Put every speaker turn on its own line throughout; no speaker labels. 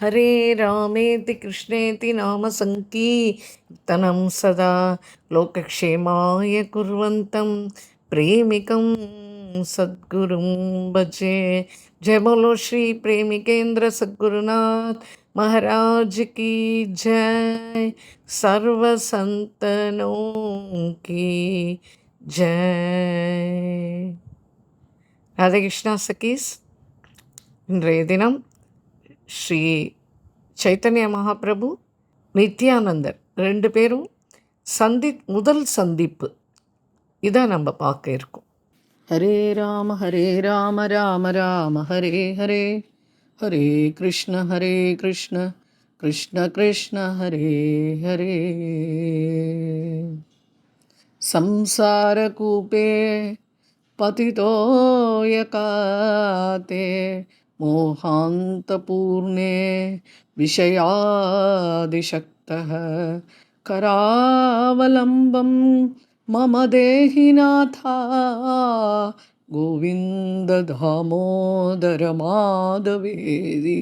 हरे रामेति कृष्णेति नाम संकीर्तनं सदा लोकक्षेमाय कुर्वन्तं प्रेमिकं सद्गुरुं भजे। जय बोलो श्री प्रेमिकेंद्र सद्गुरुनाथ महाराज की जय। सर्व संतनों की जय। राधे कृष्णा सखीஸ், இன்றைய தினம் ஸ்ரீ சைத்தன்ய மகாபிரபு நித்யானந்தர் ரெண்டு பேரும் முதல் சந்திப்பு இதை நம்ம பார்க்க இருக்கோம். ஹரே ராம ராம ராம ஹரே ஹரே, ஹரே கிருஷ்ண கிருஷ்ண கிருஷ்ண ஹரே ஹரே. संसारकूपे पतितोऽयकाते मोहान्तपूर्णे विषयादिशक्तः करावलम्बं मम देहि नाथा गोविन्ददामोदरमाधवेदि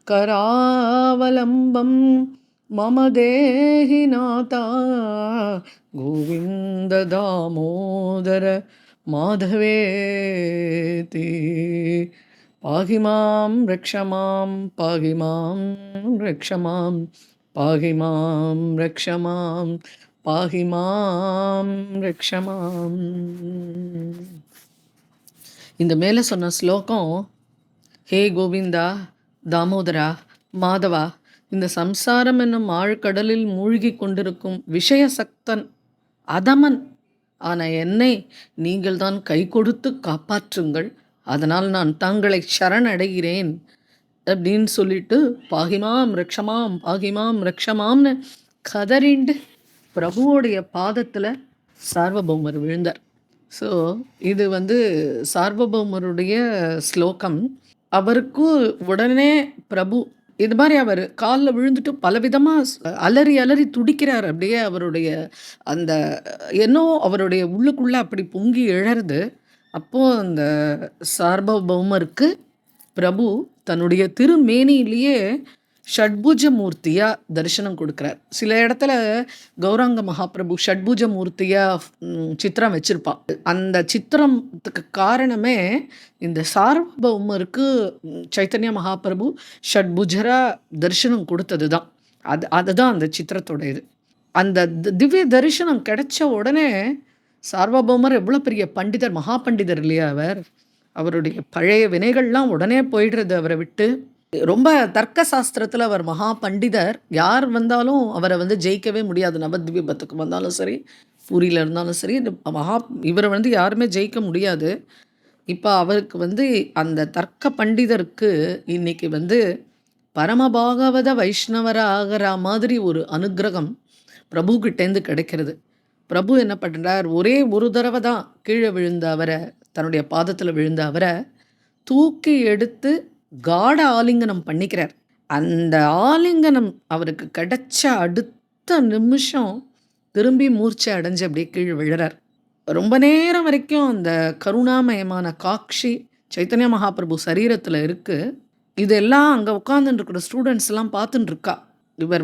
करावलम्बं मम देहि नाथा गोविन्द दामोदर माधवेति पाहि मां रक्ष मां पाहि मां रक्ष मां पाहि मां रक्ष मां पाहि मां रक्ष मां. இந்த மேலே சொன்ன ஸ்லோகம், ஹே கோவிந்தா, தாமோதரா, மாதவா, இந்த சம்சாரம் என்னும் ஆழ்கடலில் மூழ்கி கொண்டிருக்கும் விஷயசக்தன் அதமன் ஆன என்னை நீங்கள் தான் கை கொடுத்து காப்பாற்றுங்கள், அதனால் நான் தங்களை சரணடைகிறேன் அப்படின்னு சொல்லிட்டு பாகிமாம் ரக்ஷமாம் பாகிமாம் ரக்ஷமாம்னு கதறிண்டு பிரபுவோடைய பாதத்தில் சார்வபௌமர் விழுந்தார். ஸோ இது சார்வபௌமருடைய ஸ்லோகம். அவருக்கு உடனே பிரபு இது மாதிரி அவர் காலில் விழுந்துட்டு பலவிதமாக அலறி அலறி துடிக்கிறார். அப்படியே அவருடைய அந்த அவருடைய உள்ளுக்குள்ளே அப்படி பொங்கி எழறது. அப்போது அந்த சார்வபௌமருக்கு பிரபு தன்னுடைய திருமேனியிலேயே ஷட்புஜ மூர்த்தியாக தரிசனம் கொடுக்குறார். சில இடத்துல கௌராங்க மகாபிரபு ஷட்புஜ மூர்த்தியாக சித்திரம் வச்சுருப்பான். அந்த சித்திரத்துக்கு காரணமே இந்த சார்வபௌமருக்கு சைத்தன்ய மகாபிரபு ஷட்புஜரா தரிசனம் கொடுத்தது தான். அதுதான் அந்த சித்திரத்தோட இது. அந்த திவ்ய தரிசனம் கிடைச்ச உடனே சார்வபௌமர் எவ்வளோ பெரிய பண்டிதர், மகா பண்டிதர் இல்லையா அவர். அவருடைய பழைய வினைகள்லாம் உடனே போயிடுறது அவரை விட்டு. ரொம்ப தர்க்க சாஸ்திரத்தில் அவர் மகா பண்டிதர். யார் வந்தாலும் அவரை ஜெயிக்கவே முடியாது. நவத்வீபத்துக்கு வந்தாலும் சரி, பூரியில் இருந்தாலும் சரி, இவரை யாருமே ஜெயிக்க முடியாது. இப்போ அவருக்கு அந்த தர்க்க பண்டிதருக்கு இன்னைக்கு பரமபாகவத வைஷ்ணவராகிற மாதிரி ஒரு அனுகிரகம் பிரபுக்கிட்டேருந்து கிடைக்கிறது. பிரபு என்ன பண்ணுறார், ஒரே ஒரு தடவை தான் கீழே விழுந்த அவரை, தன்னுடைய பாதத்தில் விழுந்த அவரை தூக்கி எடுத்து காட ஆலிங்கனம் பண்ணிக்கிறார். அந்த ஆலிங்கனம் அவருக்கு கிடைச்ச அடுத்த நிமிஷம் திரும்பி மூர்ச்சை அடைஞ்சு அப்படியே கீழே விழுறார். ரொம்ப நேரம் வரைக்கும் அந்த கருணாமயமான காட்சி சைத்தன்ய மகாபிரபு சரீரத்தில் இருக்குது. இதெல்லாம் அங்கே உட்காந்துட்டு இருக்கிற ஸ்டூடெண்ட்ஸ் எல்லாம் பார்த்துட்டு இருக்கா. இவர்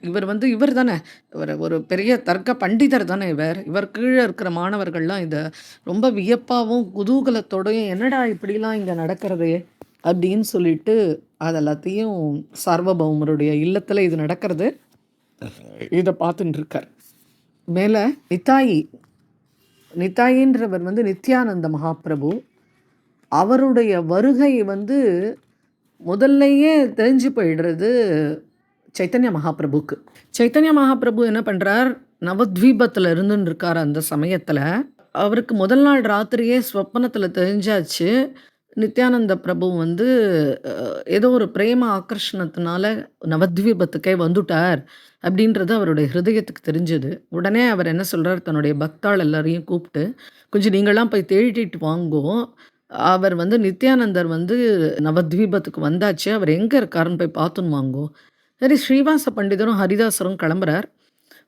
இவர் தானே, இவர் ஒரு பெரிய தர்க்க பண்டிதர் தானே. இவர் கீழே இருக்கிற மாணவர்கள்லாம் இதை ரொம்ப வியப்பாகவும் குதூகலத்தோடையும் என்னடா இப்படிலாம் இங்கே நடக்கிறது அப்படின்னு சொல்லிட்டு அதெல்லாத்தையும் சார்வபௌமருடைய இல்லத்தில் இது நடக்கிறது இதை பார்த்துட்டு இருக்கார். மேலே நித்தாயின்றவர் நித்யானந்த மகாபிரபு. அவருடைய வருகை முதல்லையே தெரிஞ்சு போயிடுறது சைத்தன்ய மகாபிரபுக்கு. சைத்தன்ய மகாபிரபு என்ன பண்ணுறார், நவத்வீபத்தில் இருந்துன்னு இருக்கார். அந்த சமயத்தில் அவருக்கு முதல் நாள் ராத்திரியே ஸ்வப்னத்தில் தெரிஞ்சாச்சு நித்யானந்த பிரபு ஏதோ ஒரு பிரேம ஆக்கர்ஷணத்தினால நவத்வீபத்துக்கே வந்துட்டார் அப்படின்றது அவருடைய ஹிருதயத்துக்கு தெரிஞ்சது. உடனே அவர் என்ன சொல்கிறார், தன்னுடைய பக்தாள் எல்லாரையும் கூப்பிட்டு, கொஞ்சம் நீங்களாம் போய் தேடிட்டு வாங்கோ, அவர் நித்யானந்தர் நவத்வீபத்துக்கு வந்தாச்சு, அவர் எங்கே இருக்காருன்னு போய் பார்த்துன்னு வாங்கோ. சரி, ஸ்ரீவாச பண்டிதரும் ஹரிதாசரும் கிளம்புறார்.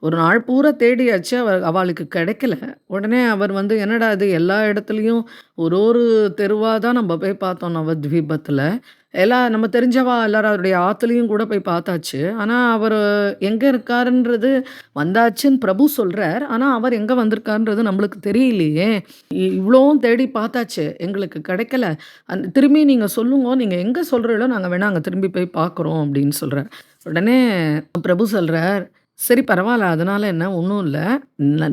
ஒரு நாள் பூரா தேடியாச்சு. அவளுக்கு கிடைக்கல. உடனே அவர் வந்து, "என்னடா இது எல்லா இடத்துலயும் ஒரு ஒரு தெருவா தான் நம்ம போய் பார்த்தோம் நவத்வீபத்தில. எல்லாம் நம்ம தெரிஞ்சவா எல்லாரும் அவருடைய ஆத்துலயும் கூட போய் பார்த்தாச்சு. ஆனா அவரு எங்க இருக்காருன்றது வந்தாச்சுன்னு பிரபு சொல்றார். ஆனா அவர் எங்க வந்திருக்காருன்றது நம்மளுக்கு தெரியலையே! இவ்வளவும் தேடி பார்த்தாச்சு. எங்களுக்கு கிடைக்கல. திரும்பி நீங்க சொல்லுங்க. நீங்க எங்க சொல்றீகளோ நாங்க வேணா அங்க திரும்பி போய் பார்க்குறோம்" அப்படின்னு சொல்றார். உடனே பிரபு சொல்றார், "சரி பரவால்ல. அதனால என்ன? ஒண்ணும் இல்ல.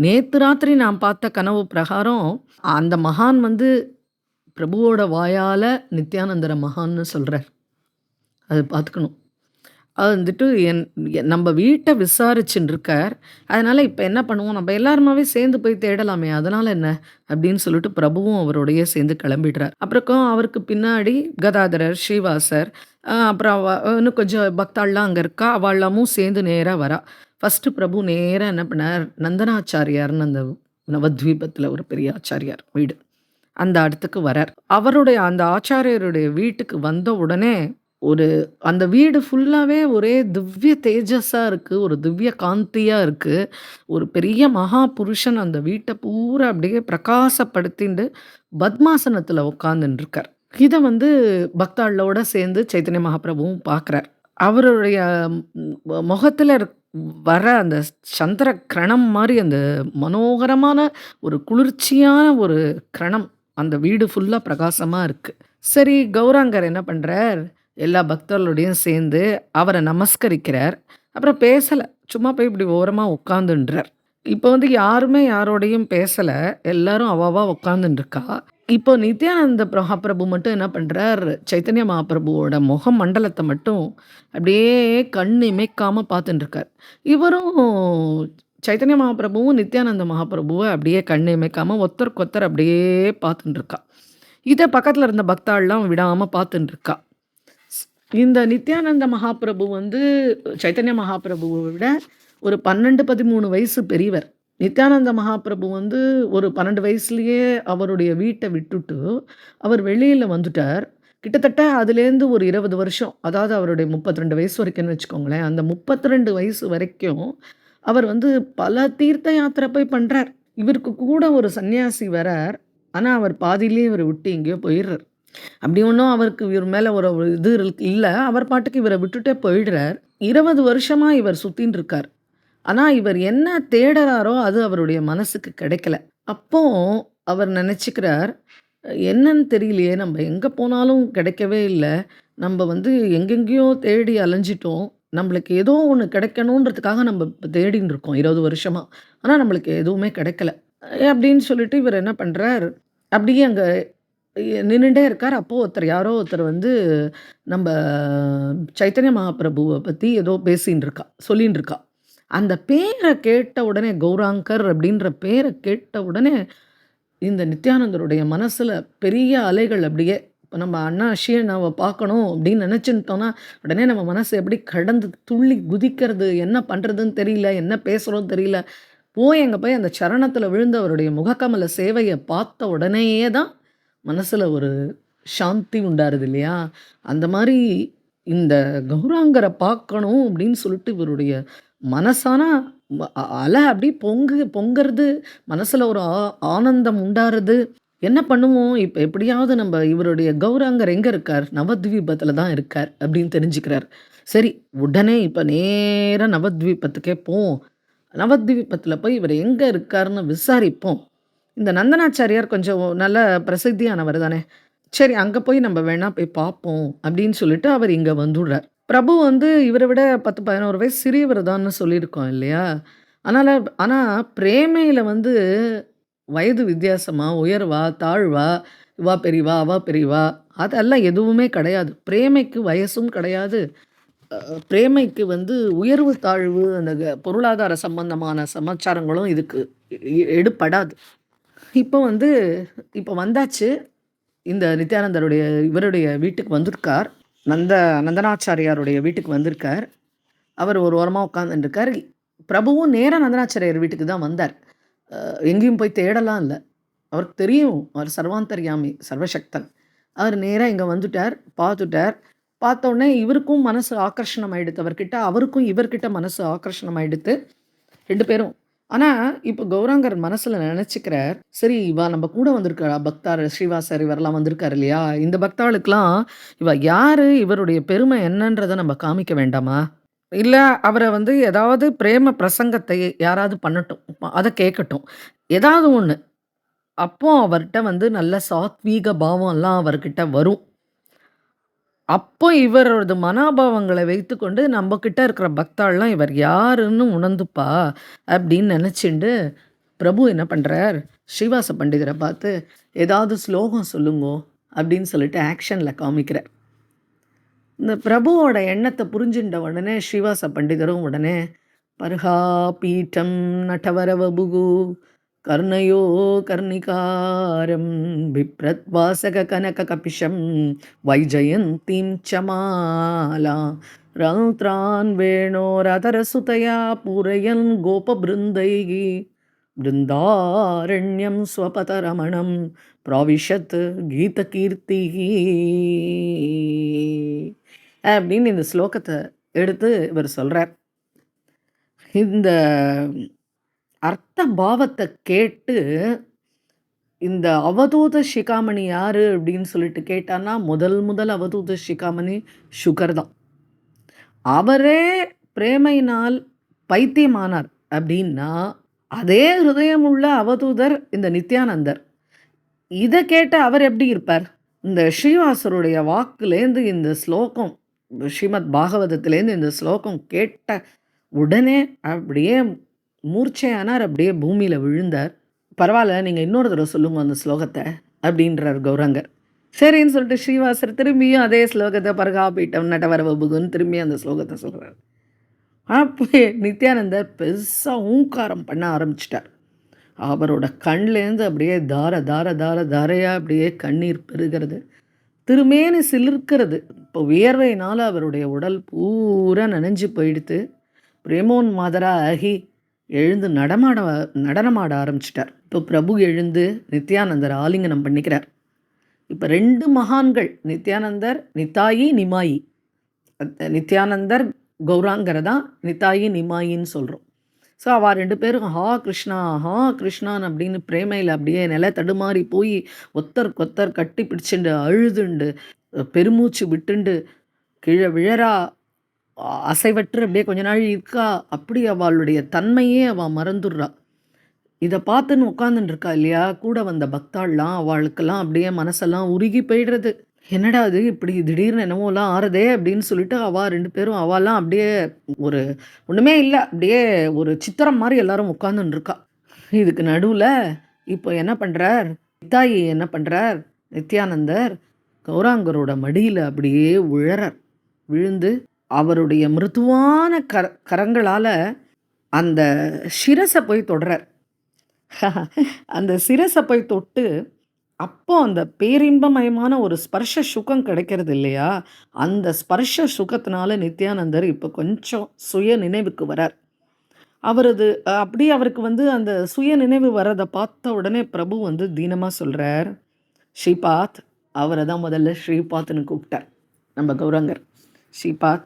நேத்து ராத்திரி நான் பார்த்த கனவு பிரகாரம், அந்த மகான் வந்து பிரபுவோட வாயால நித்யானந்தர மகான்னு சொல்றார். அது பார்த்துக்கணும். அது வந்துட்டு நம்ப வீட்ட விசாரிச்சுன்னு இருக்கார். அதனால இப்ப என்ன பண்ணுவோம், நம்ப எல்லாருமாவே சேர்ந்து போய் தேடலாமே! அதனால என்ன? அப்படின்னு சொல்லிட்டு பிரபுவும் அவரோடயே சேர்ந்து கிளம்பிடுறார். அப்புறம் அவருக்கு பின்னாடி கதாதரர், ஸ்ரீவாசர், அப்புறம் இன்னும் கொஞ்சம் பக்தாள்லாம் அங்க இருக்கா. அவள்லாமும் சேர்ந்து நேரா வரா. ஃபர்ஸ்ட்டு பிரபு நேரா என்ன பண்ணார், நந்தனாச்சாரியார்ன்னு அந்த நவத்வீபத்தில ஒரு பெரிய ஆச்சாரியார் வீடு. அந்த இடத்துக்கு வரார். அவருடைய அந்த ஆச்சாரியருடைய வீட்டுக்கு வந்த உடனே, ஒரு அந்த வீடு ஃபுல்லாவே ஒரே திவ்ய தேஜஸா இருக்கு. ஒரு திவ்ய காந்தியா இருக்கு. ஒரு பெரிய மகா புருஷன் அந்த வீட்ட பூரா அப்படியே பிரகாசப்படுத்திண்டு பத்மாசனத்துல உட்கார்ந்துன்னு இருக்கார். இத வந்து பக்தாளோட சேர்ந்து சைத்தன்ய மகாபிரபுவும் பார்க்குறார். அவருடைய முகத்துல வர அந்த சந்திர கிரணம் மாரி அந்த மனோகரமான ஒரு குளிர்ச்சியான ஒரு கிரணம் அந்த வீடு ஃபுல்லா பிரகாசமா இருக்கு. சரி கௌராங்கர் என்ன பண்றார், எல்லா பக்தர்களோடையும் சேர்ந்து அவர நமஸ்கரிக்கிறார். அப்புறம் பேசல. சும்மா போய் இப்படி ஓரமா உட்கார்ந்துன்றார். இப்போ வந்து யாருமே யாரோடையும் பேசல. எல்லாரும் அவ உட்கார்ந்துன்னு இருக்கா. இப்போ நித்யானந்த மகாபிரபு மட்டும் என்ன பண்றார், சைத்தன்ய மகாபிரபுவோட முக மண்டலத்த மட்டும் அப்படியே கண் இமைக்காம பார்த்துட்டு இருக்கார். இவரும் சைத்தன்ய மகாபிரபுவும், நித்யானந்த மகாபிரபுவ அப்படியே கண் இமைக்காம ஒருத்தருக்கு ஒருத்தர் அப்படியே பார்த்துட்டு இருக்கா. இத பக்கத்துல இருந்த பக்தாள்லாம் விடாம பார்த்துட்டு இருக்கா. இந்த நித்யானந்த மகாபிரபு வந்து சைத்தன்ய மகாபிரபுவ விட ஒரு 12, 13 வயசு பெரியவர். நித்யானந்த மகாபிரபு வந்து ஒரு 12 வயசுலயே அவருடைய வீட்ட விட்டுட்டு, அவர் வெளியில வந்துட்டார். கிட்டத்தட்ட அதுலேருந்து ஒரு 20 வருஷம், அதாவது அவருடைய 32 வயசு வரைக்கும்னு வச்சுக்கோங்களேன். அந்த 32 வயசு வரைக்கும் அவர் வந்து பல தீர்த்த யாத்திரை போய் பண்றார். இவருக்கு கூட ஒரு சன்னியாசி வரார். ஆனா, அவர் பாதியிலேயே இவர விட்டு எங்கேயோ போயிர்றார். அப்படி ஒண்ணும் அவருக்கு இவர் மேல ஒரு ஒரு இது இல்ல. அவர் பாட்டுக்கு இவர விட்டுட்டே போயிடுறார். 20 வருஷமா இவர் சுத்தின்னு இருக்கார். ஆனா, இவர் என்ன தேடுறாரோ, அது அவருடைய மனசுக்கு கிடைக்கல. அப்போ அவர் நெனச்சுக்கிறார், என்னன்னு தெரியலையே! நம்ப எங்க போனாலும் கிடைக்கவே இல்ல. நம்ப வந்து எங்கெங்கேயோ தேடி அலைஞ்சிட்டோம். நம்பளுக்கு ஏதோ ஒண்ணு கிடைக்கணுன்றதுக்காக நம்ப இப்ப தேடின்னு இருக்கோம் 20 வருஷமா. ஆனா, நம்மளுக்கு எதுவுமே கிடைக்கல. அப்படின்னு சொல்லிட்டு இவர் என்ன பண்றார், அப்படியே அங்க நின்னுட்டே இருக்கார். அப்போ யாரோ ஒருத்தர் வந்து நம்ப சைத்தன்ய மகாபிரபுவ பத்தி ஏதோ பேசின்னு இருக்கா, சொல்லின்னு இருக்கா. அந்த பேர கேட்ட உடனே கௌராங்கர் அப்படின்ற பேர கேட்ட உடனே, இந்த நித்யானந்தருடைய மனசுல பெரிய அலைகள் அப்படியே இப்ப நம்ம அண்ணா அண்ணாவ பார்க்கணும் அப்படின்னு நினைச்சுட்டோம்னா, உடனே நம்ம மனசு எப்படி கடந்து துள்ளி குதிக்கிறது, என்ன பண்றதுன்னு தெரியல, என்ன பேசுறோம்னு தெரியல. போய் அங்க போய் அந்த சரணத்துல விழுந்து அவருடைய முகக்கமல சேவைய பார்த்த உடனேயே தான் மனசுல ஒரு சாந்தி உண்டாருது இல்லையா? அந்த மாரி இந்த கௌராங்கர பார்க்கணும் அப்படின்னு சொல்லிட்டு இவருடைய மனசானா அலை அப்படியே பொங்கறது, மனசுல ஒரு ஆனந்தம் உண்டாருது. என்ன பண்ணுவோம், இப்ப எப்படியாவது நம்ப இவருடைய கௌராங்கர் எங்க இருக்கார்? நவத்வீபத்தில தான் இருக்கார் அப்படின்னு தெரிஞ்சுக்கிறார். சரி, உடனே இப்ப நேரா நவத்வீபத்துக்கே போவோம். நவத்வீபத்தில போய் இவர் எங்க இருக்காருன்னு விசாரிப்போம். இந்த நந்தனாச்சாரியார் கொஞ்சம் நல்ல பிரசித்தியானவர் தானே! சரி அங்க போய் நம்ம வேணா போய் பார்ப்போம் அப்படின்னு சொல்லிட்டு அவர் இங்க வந்துடுறார். பிரபு வந்து இவர விட 10, 11 வயசு சிறியவர் தான்னு சொல்லியிருக்கோம் இல்லையா? அதனால ஆனா பிரேமையில வந்து வயது வித்தியாசமா, உயர்வா, தாழ்வா, இவா பெரியவா, அவா பெரியவா அதெல்லாம் எதுவுமே கிடையாது. பிரேமைக்கு வயசும் கிடையாது. பிரேமைக்கு வந்து உயர்வு, தாழ்வு அந்த பொருளாதார சம்பந்தமான சமாச்சாரங்களும் இதுக்கு எடுபடாது. இப்போ வந்து இப்போ வந்தாச்சு. இந்த நித்யானந்தருடைய இவருடைய வீட்டுக்கு வந்திருக்கார். நந்தனாச்சாரியாருடைய வீட்டுக்கு வந்திருக்கார். அவர் ஒரு ஓரமா உட்கார்ந்துட்டுருக்கார். பிரபுவும் நேரா நந்தனாச்சாரியார் வீட்டுக்கு தான் வந்தார். எங்கேயும் போய் தேடலாம் இல்ல. அவருக்கு தெரியும். அவர் சர்வாந்தர்யாமி, சர்வசக்தன். அவர் நேரா இங்க வந்துட்டார், பார்த்துட்டார். பார்த்தோனே இவருக்கும் மனசு ஆகர்ஷணம் ஆயிடுத்து அவர்கிட்ட. அவருக்கும் இவர்கிட்ட மனசு ஆகர்ஷணம் ஆயிடுத்து. 2 பேரும். ஆனா, இப்ப கௌராங்கர் மனசுல நெனச்சுக்கிறார், சரி இவ நம்ம கூட வந்திருக்கா பக்தாரு ஸ்ரீவாசர் இவரெல்லாம் வந்திருக்காரு இல்லையா? இந்த பக்தாளுக்கெல்லாம் இவ யாரு? இவருடைய பெருமை என்னன்றத நம்ம காமிக்க வேண்டாமா? இல்ல அவர வந்து ஏதாவது பிரேம பிரசங்கத்தை யாராவது பண்ணட்டும். அத கேட்கட்டும். ஏதாவது ஒண்ணு. அப்போ அவர்ட்ட வந்து நல்ல சாத்வீக பாவம்லாம் அவர்கிட்ட வரும். அப்போ இவரது மனோபாவங்கள வைத்துக்கொண்டு நம்மகிட்ட இருக்கிற பக்தாள்லாம் இவர் யாருன்னு உணர்ந்துப்பா அப்படின்னு நெனச்சுண்டு, பிரபு என்ன பண்றார், ஸ்ரீவாச பண்டிதர பார்த்து, "ஏதாவது ஸ்லோகம் சொல்லுங்கோ" அப்படின்னு சொல்லிட்டு ஆக்ஷன்ல காமிக்கிறார். இந்த பிரபுவோட எண்ணத்த புரிஞ்சுண்ட உடனே ஸ்ரீவாச பண்டிதரும் உடனே, "பர்ஹா பீட்டம் நடவரவபுகு கர்ணயோ கர்ணிகாரம் பிப்ரத்வாசக கனக கபிஷம் வைஜயந்தீம் சமாலா ரௌத்ரான் வேணோரதரசுதயா பூரயன் கோபபிருந்தைः பிருந்தாரண்யம் ஸ்வபதரமணம் ப்ராவிஷத் கீதகீர்த்திः" அப்படின்னு இந்த ஸ்லோகத்த எடுத்து இவர் சொல்றார். இந்த அர்த்த பாவத்த கேட்டு, இந்த அவதூத சிகாமணி யாரு அப்படின்னு சொல்லிட்டு கேட்டான்னா, முதல் அவதூத சிகாமணி சுகர் தான். அவரே பிரேமையினால் பைத்தியமானார் அப்படின்னா, அதே ஹிருதயம் உள்ள அவதூதர் இந்த நித்யானந்தர். இத கேட்ட அவர் எப்படி இருப்பார்? இந்த ஸ்ரீவாசருடைய வாக்குலேருந்து இந்த ஸ்லோகம் ஸ்ரீமத் பாகவதத்திலேருந்து இந்த ஸ்லோகம் கேட்ட உடனே அப்படியே மூர்ச்சையானார். அப்படியே பூமியில விழுந்தார். "பரவால்ல, நீங்க இன்னொரு தடவ சொல்லுங்க அந்த ஸ்லோகத்த" அப்படின்றார் கௌரங்கர். சரின்னு சொல்லிட்டு ஸ்ரீவாசர் திரும்பியும் அதே ஸ்லோகத்த "பர்காபீட்டம் நடவரவபுகுன்னு" திரும்பியும் அந்த ஸ்லோகத்த சொல்றாரு. அப்ப நித்யானந்தர் பெருசா ஊங்காரம் பண்ண ஆரம்பிச்சுட்டார். அவரோட கண்லேருந்து அப்படியே தார தார தார தாரையா அப்படியே கண்ணீர் பெருகிறது. திருமேனி சிலிர்க்கிறது. இப்போ வியர்வையினால அவருடைய உடல் பூரா நனைஞ்சு போயிடுத்து. பிரேமோன்மாதரா ஆகி எழுந்து நடனமாட ஆரம்பிச்சிட்டார். இப்போ பிரபு எழுந்து நித்யானந்தர் ஆலிங்கனம் பண்ணிக்கிறார். இப்போ 2 மகான்கள் நித்யானந்தர், நித்தாயி, நிமாயி. நித்யானந்தர் கௌராங்கர தான் நித்தாயி, நிமாயின்னு சொல்கிறோம். ஸோ அவ 2 பேரும் ஹா கிருஷ்ணா, ஹா கிருஷ்ணான்னு அப்படின்னு பிரேமையில அப்படியே நில தடுமாறி போய் ஒத்தருக்கு கட்டி பிடிச்சுண்டு அழுதுண்டு பெருமூச்சு விட்டுண்டு கீழே விழறா. அசைவற்று அப்படியே கொஞ்ச நாள் இருக்கா. அப்படி அவளுடைய தன்மையே அவள் மறந்துடுறா. இதை பார்த்துன்னு உட்காந்துட்டு இருக்கா இல்லையா, கூட வந்த பக்தாள்லாம் அவளுக்கெல்லாம் அப்படியே மனசெல்லாம் உருகி போயிடுறது. என்னடா அது இப்படி திடீர்னு என்னவோலாம் ஆறுதே அப்படின்னு சொல்லிட்டு அவள் 2 பேரும் அவெல்லாம் அப்படியே ஒரு ஒன்றுமே இல்லை, அப்படியே ஒரு சித்திரம் மாதிரி எல்லாரும் உட்காந்துன்னு இருக்கா. இதுக்கு நடுவில் இப்போ என்ன பண்ணுறார், நித்தாயி என்ன பண்ணுறார், நித்யானந்தர் கௌராங்கரோட மடியில் அப்படியே விழறார். விழுந்து அவருடைய மிருதுவான கரங்களால் அந்த சிரசை போய் தொடுறார். அந்த சிரசை போய் தொட்டு அப்போ அந்த பேரின்பமயமான ஒரு ஸ்பர்ஷ சுகம் கிடைக்கிறது இல்லையா, அந்த ஸ்பர்ஷ சுகத்தினால நித்யானந்தர் இப்போ கொஞ்சம் சுய நினைவுக்கு வரார். அவரது அப்படியே அவருக்கு வந்து அந்த சுய நினைவு வர்றதை பார்த்த உடனே பிரபு வந்து தீனமாக சொல்கிறார், ஸ்ரீபாத். அவரை தான் முதல்ல ஸ்ரீபாத்னு கூப்பிட்டார் நம்ம கௌரங்கர். ஸ்ரீபாத்,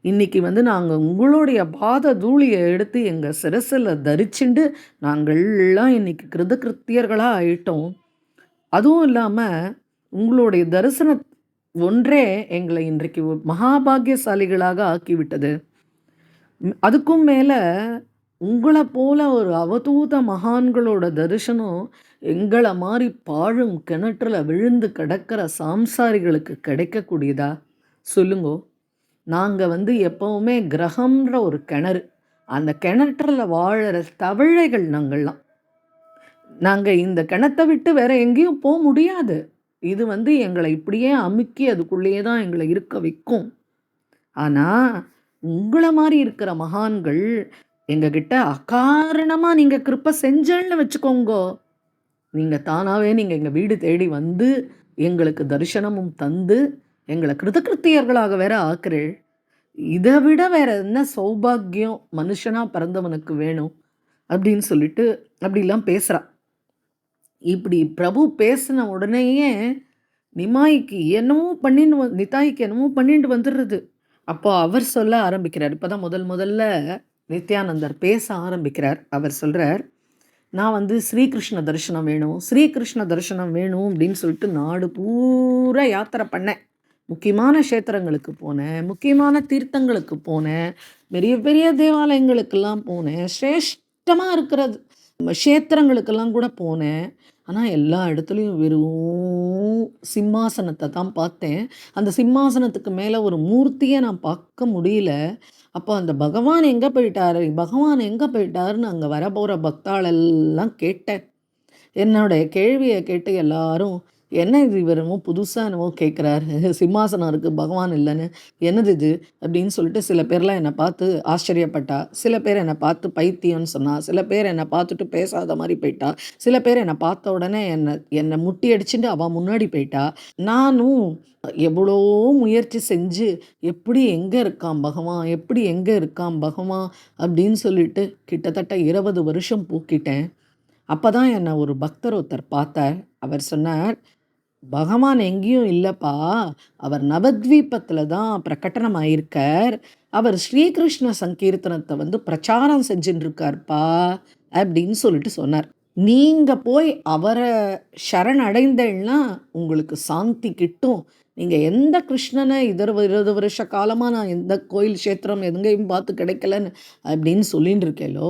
இன்னைக்கு வந்து நாங்கள் உங்களுடைய பாத தூளியை எடுத்து எங்கள் சிரசில் தரிச்சுண்டு நாங்கள்லாம் இன்னைக்கு கிருதகிருத்தியர்களாக ஆயிட்டோம். அதுவும் இல்லாமல் உங்களுடைய தரிசன ஒன்றே எங்களை இன்றைக்கு மகாபாகியசாலிகளாக ஆக்கிவிட்டது. அதுக்கும் மேலே உங்களை போல ஒரு அவதூத மகான்களோட தரிசனம் எங்களை மாதிரி பாழும் கிணற்றுல விழுந்து கிடக்கிற சாம்சாரிகளுக்கு கிடைக்கக்கூடியதா சொல்லுங்கோ. நாங்கள் வந்து எப்போவுமே கிரகம்ன்ற ஒரு கிணறு, அந்த கிணற்றில் வாழற தவளைகள் நாங்கள்லாம். நாங்கள் இந்த கிணத்தை விட்டு வேற எங்கேயும் போக முடியாது. இது வந்து எங்களை இப்படியே அமுக்கி அதுக்குள்ளேயே தான் எங்களை இருக்க வைக்கும். ஆனால் உங்களை மாதிரி இருக்கிற மகான்கள் எங்ககிட்ட அகாரணமாக நீங்கள் கிருப்பை செஞ்சேன்னு வச்சுக்கோங்கோ. நீங்கள் தானாகவே நீங்கள் எங்கள் வீடு தேடி வந்து எங்களுக்கு தரிசனமும் தந்து எங்களை கிருதகிருத்தியர்களாக வேற ஆக்குறேள். இதை விட வேற என்ன சௌபாகியம் மனுஷனாக பிறந்தவனுக்கு வேணும் அப்படின்னு சொல்லிட்டு அப்படிலாம் பேசுகிறா. இப்படி பிரபு பேசின உடனேயே நிமாய்க்கு என்னமோ நித்தாய்க்கு என்னமோ பண்ணிட்டு வந்துடுறது. அப்போ அவர் சொல்ல ஆரம்பிக்கிறார். இப்போ தான் முதல்ல நித்யானந்தர் பேச ஆரம்பிக்கிறார். அவர் சொல்கிறார், நான் வந்து ஸ்ரீகிருஷ்ண தரிசனம் வேணும், ஸ்ரீகிருஷ்ண தரிசனம் வேணும் அப்படின்னு சொல்லிட்டு நாடு பூரா யாத்திரை பண்ணேன். முக்கியமான க்ஷேத்திரங்களுக்கு போனேன், முக்கியமான தீர்த்தங்களுக்கு போனேன், பெரிய பெரிய தேவாலயங்களுக்கெல்லாம் போனேன், சிரேஷ்டமாக இருக்கிறது க்ஷேத்திரங்களுக்கெல்லாம் கூட போனேன். ஆனால் எல்லா இடத்துலையும் வெறும் சிம்மாசனத்தை தான் பார்த்தேன். அந்த சிம்மாசனத்துக்கு மேலே ஒரு மூர்த்தியை நான் பார்க்க முடியல. அப்போ அந்த பகவான் எங்கே போயிட்டாரு, பகவான் எங்கே போயிட்டாருன்னு அங்கே வரப்போகிற பக்தாளெல்லாம் கேட்டேன். என்னுடைய கேள்வியை கேட்டு எல்லாரும், என்ன இது இவர் என்னமோ புதுசாக என்னமோ கேட்குறாரு, சிம்மாசனம் இருக்குது பகவான் இல்லைன்னு, என்னது இது அப்படின்னு சொல்லிட்டு சில பேர்லாம் என்னை பார்த்து ஆச்சரியப்பட்டா, சில பேர் என்னை பார்த்து பைத்தியம்னு சொன்னா, சில பேர் என்னை பார்த்துட்டு பேசாத மாதிரி போயிட்டா, சில பேர் என்னை பார்த்த உடனே என்னை முட்டி அடிச்சுட்டு அவள் முன்னாடி போயிட்டா. நானும் எவ்வளோ முயற்சி செஞ்சு எப்படி எங்கே இருக்கான் பகவான், எப்படி எங்கே இருக்கான் பகவான் அப்படின்னு சொல்லிட்டு கிட்டத்தட்ட 20 வருஷம் பூக்கிட்டேன். அப்போ தான் என்னை ஒரு பக்தர் ஒருத்தர் பார்த்தார். அவர் சொன்னார், பகவான் எங்கேயும் இல்லைப்பா, அவர் நவத்வீபத்தில் தான் பிரகடனமாயிருக்கார், அவர் ஸ்ரீகிருஷ்ண சங்கீர்த்தனத்தை வந்து பிரச்சாரம் செஞ்சுட்டு இருக்கார்ப்பா அப்படின்னு சொல்லிட்டு சொன்னார். நீங்கள் போய் அவரை சரணடைந்தேன்னா உங்களுக்கு சாந்தி கிட்டும். நீங்கள் எந்த கிருஷ்ணனை 20 வருஷ காலமாக நான் எந்த கோயில் க்ஷேத்திரம் எங்கேயும் பார்த்து கிடைக்கலன்னு அப்படின்னு சொல்லின்னு இருக்கேளோ,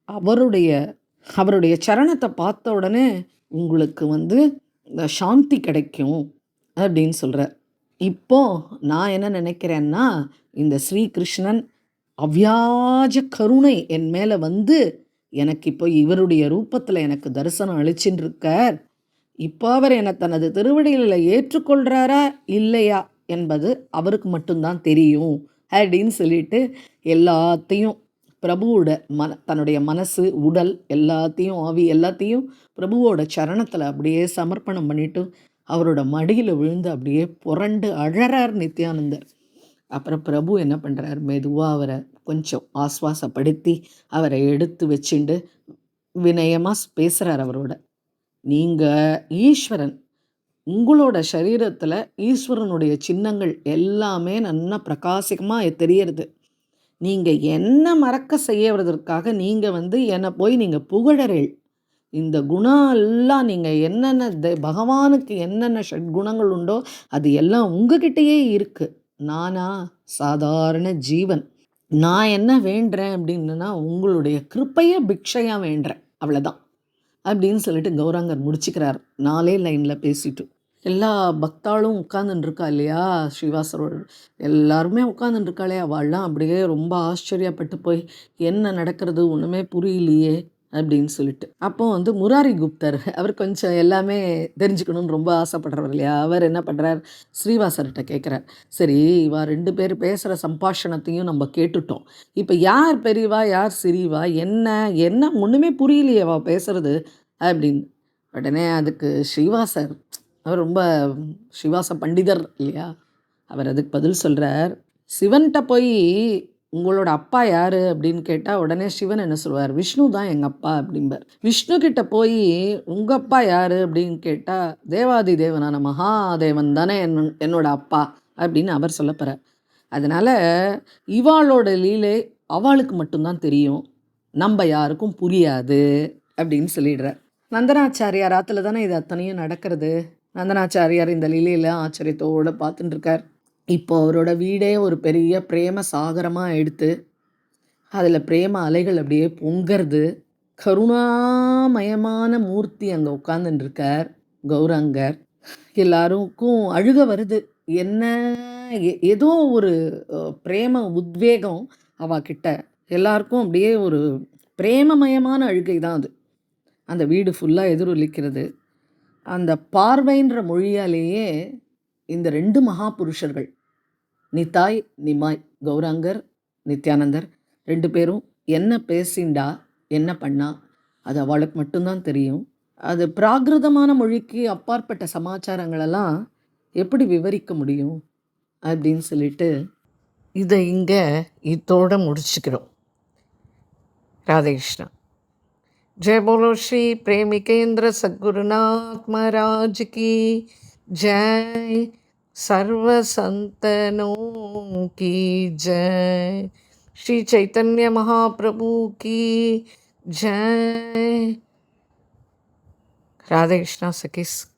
அவருடைய சரணத்தை பார்த்த உடனே உங்களுக்கு வந்து சாந்தி கிடைக்கும் அப்படின்னு சொல்கிறார். இப்போ நான் என்ன நினைக்கிறேன்னா, இந்த ஸ்ரீகிருஷ்ணன் அவ்யாஜ கருணை என் மேலே வந்து எனக்கு இப்போ இவருடைய ரூபத்தில் எனக்கு தரிசனம் அளிச்சுட்டு இருக்கார். இப்போ அவர் என்னை தனது திருவடிகளில் ஏற்றுக்கொள்கிறாரா இல்லையா என்பது அவருக்கு மட்டும்தான் தெரியும் அப்படின்னு சொல்லிட்டு எல்லாத்தையும் பிரபுவோட தன்னுடைய மனசு உடல் எல்லாத்தையும் ஆவி எல்லாத்தையும் பிரபுவோட சரணத்தில் அப்படியே சமர்ப்பணம் பண்ணிட்டு அவரோட மடியில் விழுந்து அப்படியே புரண்டு அழறார் நித்யானந்தர். அப்புறம் பிரபு என்ன பண்ணுறார், மெதுவாக அவரை கொஞ்சம் ஆஸ்வாசப்படுத்தி அவரை எடுத்து வச்சுண்டு வினயமாக பேசுகிறார் அவரோட. நீங்கள் ஈஸ்வரன், உங்களோட சரீரத்தில் ஈஸ்வரனுடைய சின்னங்கள் எல்லாமே நல்லா பிரகாசிகமாக தெரியறது. நீங்கள் என்ன மறக்க செய்யறதற்காக நீங்கள் வந்து என்னை போய் நீங்கள் புகழறேள். இந்த குணம் எல்லாம் நீங்கள் என்னென்ன பகவானுக்கு என்னென்ன ஷட்குணங்கள் உண்டோ அது எல்லாம் உங்ககிட்டயே இருக்குது. நானா சாதாரண ஜீவன். நான் என்ன வேண்டுறேன் அப்படின்னா உங்களுடைய கிருப்பையை பிக்ஷையாக வேண்டுறேன், அவ்வளோதான் அப்படின்னு சொல்லிட்டு கௌராங்கர் முடிச்சுக்கிறார் 4 லைனில் பேசிட்டு. எல்லா பக்தாளும் உட்காந்துட்டுருக்கா இல்லையா, ஸ்ரீவாசரோட எல்லாருமே உட்காந்துட்டுருக்காளே, அவள்லாம் அப்படியே ரொம்ப ஆச்சரியப்பட்டு போய் என்ன நடக்கிறது ஒன்றுமே புரியலையே அப்படின்னு சொல்லிட்டு. அப்போ வந்து முராரி குப்தர் அவர் கொஞ்சம் எல்லாமே தெரிஞ்சுக்கணும்னு ரொம்ப ஆசைப்படுறவர் இல்லையா, அவர் என்ன பண்ணுறார், ஸ்ரீவாசர்கிட்ட கேட்குறார், சரி இவா 2 பேர் பேசுகிற சம்பாஷணத்தையும் நம்ம கேட்டுட்டோம், இப்போ யார் பெரியவா யார் சிறிவா, என்ன என்ன ஒன்றுமே புரியலையே அவ பேசுறது அப்படின்னு. உடனே அதுக்கு ஸ்ரீவாசர், அவர் ரொம்ப ஸ்ரீவாச பண்டிதர் இல்லையா, அவர் அதுக்கு பதில் சொல்கிறார், சிவன்கிட்ட போய் உங்களோட அப்பா யார் அப்படின்னு கேட்டால் உடனே சிவன் என்ன சொல்வார், விஷ்ணு தான் எங்கள் அப்பா அப்படிம்பார். விஷ்ணு கிட்ட போய் உங்கள் அப்பா யார் அப்படின்னு கேட்டால் தேவாதி தேவனான மகாதேவன் தானே என்னோட அப்பா அப்படின்னு அவர் சொல்ல போகிறார். அதனால் இவாளோட லீலை அவளுக்கு மட்டும்தான் தெரியும், நம்ம யாருக்கும் புரியாது அப்படின்னு சொல்லிடுறார். நந்தனாச்சாரியார் ஆற்றுல தானே இது அத்தனையும் நடக்கிறது. நந்தனாச்சாரியார் இந்த லீலையில் ஆச்சரியத்தோடு பார்த்துட்டுருக்கார். இப்போ அவரோட வீடே ஒரு பெரிய பிரேம சாகரமாக எடுத்து அதில் பிரேம அலைகள் அப்படியே பொங்கிறது. கருணாமயமான மூர்த்தி அங்கே உட்காந்துட்டுருக்கார் கௌராங்கர். எல்லாருக்கும் அழுக வருது. என்ன ஏதோ ஒரு பிரேம உத்வேகம் அவகிட்ட. எல்லாருக்கும் அப்படியே ஒரு பிரேமமயமான அழுகை தான் அது. அந்த வீடு ஃபுல்லாக எதிரொலிக்கிறது. அந்த பார்வைன்ற மொழியாலேயே இந்த 2 மகாபுருஷர்கள் நித்தாய் நிமாய், கௌராங்கர் நித்யானந்தர் 2 பேரும் என்ன பேசிண்டா என்ன பண்ணா அது அவளுக்கு மட்டும்தான் தெரியும். அது பிராகிருதமான மொழிக்கு அப்பாற்பட்ட சமாச்சாரங்களெல்லாம் எப்படி விவரிக்க முடியும் அப்படின்னு சொல்லிட்டு இதை இங்கே இதோடு முடிச்சுக்கிறோம். ராதேகிருஷ்ணா. जय बोलो श्री प्रेमिकेंद्र सद्गुरुनाथ महाराज की जय, सर्व संतनों की जय, श्री चैतन्य महाप्रभु की जय। राधे कृष्णा सखीस।